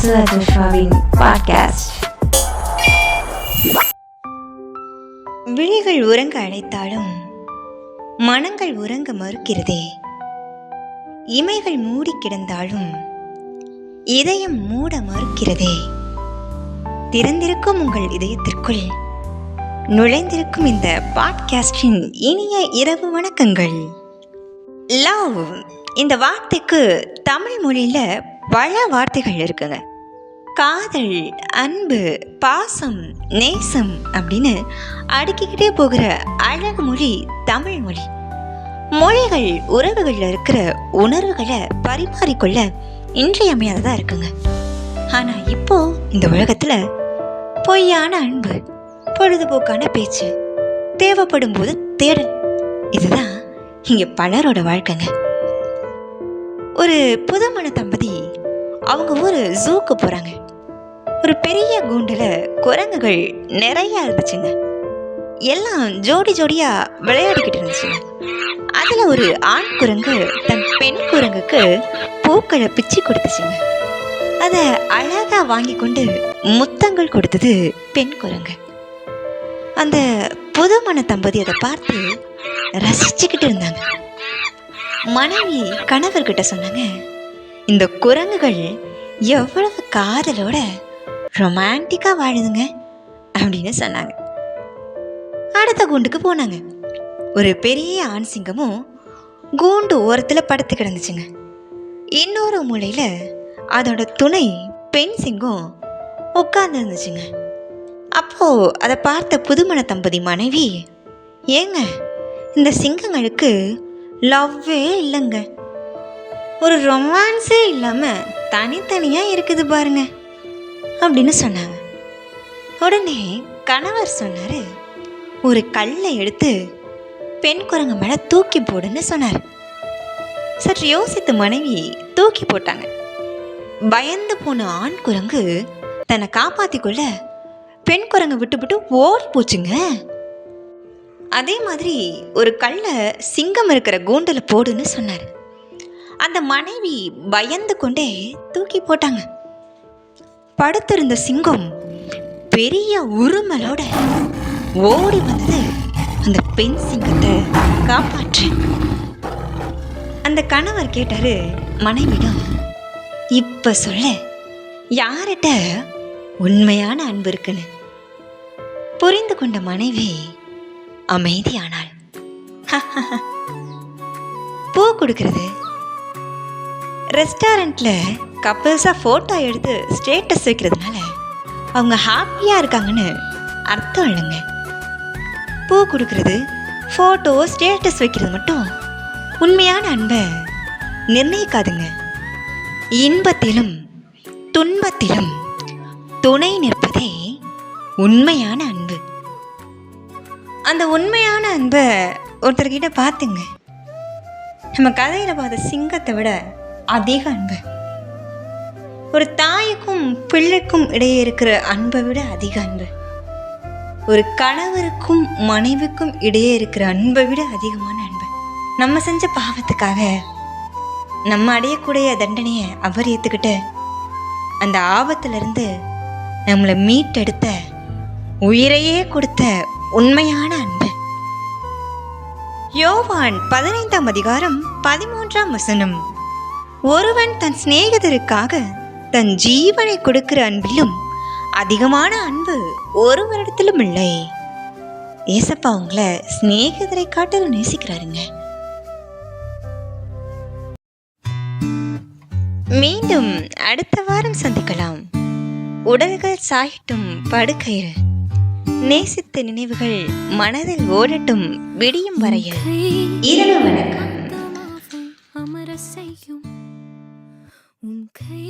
ஜோஷ்வாவின் podcast. விழிகள் உறங்க அழைத்தாலும் மனங்கள் உறங்க மறுக்கிறதே. இமைகள் மூடி கிடந்தாலும் இதயம் மூட மறுக்கிறதே. திறந்திருக்கும் உங்கள் இதயத்திற்குள் நுழைந்திருக்கும் இந்த பாட்காஸ்டின் இனிய இரவு வணக்கங்கள். லவ் இந்த வார்த்தைக்கு தமிழ் மொழியில் பல வார்த்தைகள் இருக்குங்க. காதல், அன்பு, பாசம், நேசம் அப்படின்னு அடுக்கிக்கிட்டே போகிற அழகு மொழி தமிழ் மொழி. மொழிகள் உறவுகளில் இருக்கிற உணர்வுகளை பரிமாறிக்கொள்ள இன்றியமையாததாக இருக்குங்க. ஆனால் இப்போ இந்த உலகத்தில் பொய்யான அன்பு, பொழுதுபோக்கான பேச்சு, தேவைப்படும் போது தேடல், இதுதான் இங்கே பலரோட வாழ்க்கைங்க. ஒரு புதுமண தம்பதி அவங்க ஒரு ஜூக்கு போகிறாங்க. ஒரு பெரிய கூண்டில் குரங்குகள் நிறையா இருந்துச்சுங்க. எல்லாம் ஜோடி ஜோடியாக விளையாடிக்கிட்டு இருந்துச்சுங்க. அதில் ஒரு ஆண் குரங்கு தன் பெண் குரங்குக்கு பூக்களை பிச்சு கொடுத்துச்சுங்க. அதை அழகாக வாங்கி கொண்டு முத்தங்கள் கொடுத்தது பெண் குரங்கு. அந்த புதுமண தம்பதி அதை பார்த்து ரசிச்சுக்கிட்டு இருந்தாங்க. மனைவி கணவர்கிட்ட சொன்னாங்க, இந்த குரங்குகள் எவ்வளவு காதலோட ரொமான்டிக்காக வாழுதுங்க அப்படின்னு சொன்னாங்க. அடுத்த கூண்டுக்கு போனாங்க. ஒரு பெரிய ஆண் சிங்கமும் கூண்டு ஓரத்தில் படுத்து கிடந்துச்சுங்க. இன்னொரு மூலையில் அதோட துணை பெண் சிங்கம் உட்கார்ந்து இருந்துச்சுங்க. அப்போது அதை பார்த்த புதுமண தம்பதி மனைவி, ஏங்க இந்த சிங்கங்களுக்கு லவ்வே இல்லைங்க, ஒரு ரொமான்ஸே இல்லாமல் தனித்தனியாக இருக்குது பாருங்க அப்படின்னு சொன்னாங்க. உடனே கணவர் சொன்னார், ஒரு கல்லை எடுத்து பெண் குரங்கு மேலே தூக்கி போடுன்னு சொன்னார். சற்று யோசித்து மனைவி தூக்கி போட்டாங்க. பயந்து போன ஆண் குரங்கு தன்னை காப்பாற்றிக்கொள்ள பெண் குரங்கை விட்டு ஓடி போச்சுங்க. அதே மாதிரி ஒரு கல்லை சிங்கம் இருக்கிற கூண்டில் போடுன்னு சொன்னார். அந்த மனைவி பயந்து கொண்டே தூக்கி போட்டாங்க. படுத்திருந்த சிங்கம் பெரிய உருமலோட ஓடி வந்தது அந்த பெண் சிங்கத்தை காப்பாற்று. அந்த கணவர் கேட்டாரு மனைவிடம், இப்ப சொல்ல யார்கிட்ட உண்மையான அன்பு இருக்குன்னு. புரிந்து கொண்ட மனைவி அமைதியானாள். பூ கொடுக்கறது, ரெஸ்டாரண்ட்டில் கப்பிள்ஸாக ஃபோட்டோ எடுத்து ஸ்டேட்டஸ் வைக்கிறதுனால அவங்க ஹாப்பியாக இருக்காங்கன்னு அர்த்தம் இல்லைங்க. பூ கொடுக்கறது, ஃபோட்டோ ஸ்டேட்டஸ் வைக்கிறது மட்டும் உண்மையான அன்பை நிர்ணயிக்காதுங்க. இன்பத்திலும் துன்பத்திலும் துணை நிற்பதே உண்மையான அன்பு. அந்த உண்மையான அன்பை ஒருத்தர்கிட்ட பார்த்துங்க. நம்ம கதையில் பார்த்த சிங்கத்தை விட அதிக அன்பு, ஒரு தாய்க்கும் பிள்ளைக்கும் இடையே இருக்கிற அன்பை விட அதிக அன்பு, ஒரு கணவருக்கும் மனைவிக்கும் இடையே இருக்கிற அன்பை விட அதிகமான அன்பு. நம்ம செஞ்ச பாவத்துக்காக நம்ம அடையக்கூடிய தண்டனையை அவர் ஏற்றுக்கிட்டு அந்த ஆபத்திலிருந்து நம்மளை மீட்டெடுத்த, உயிரையே கொடுத்த உண்மையான அன்பு. யோவான் 15ஆம் அதிகாரம் 13ஆம் வசனம், ஒருவன் தன் சிநேகிதருக்காக தன் ஜீவனை கொடுக்கிற அன்பிலும் அதிகமான அன்பு ஒருவரிடத்திலும் இல்லை. ஏசப்பா உங்களை சிநேகிதரை காட்டிலும் நேசிக்கிறாருங்க. மீண்டும் அடுத்த வாரம் சந்திக்கலாம். உடல்கள் சாயட்டும் படுக்கையில், நேசித்த நினைவுகள் மனதில் ஓடட்டும் விடியும் வரையில். இரவு வணக்கம். அமர செய்யும் உன் கை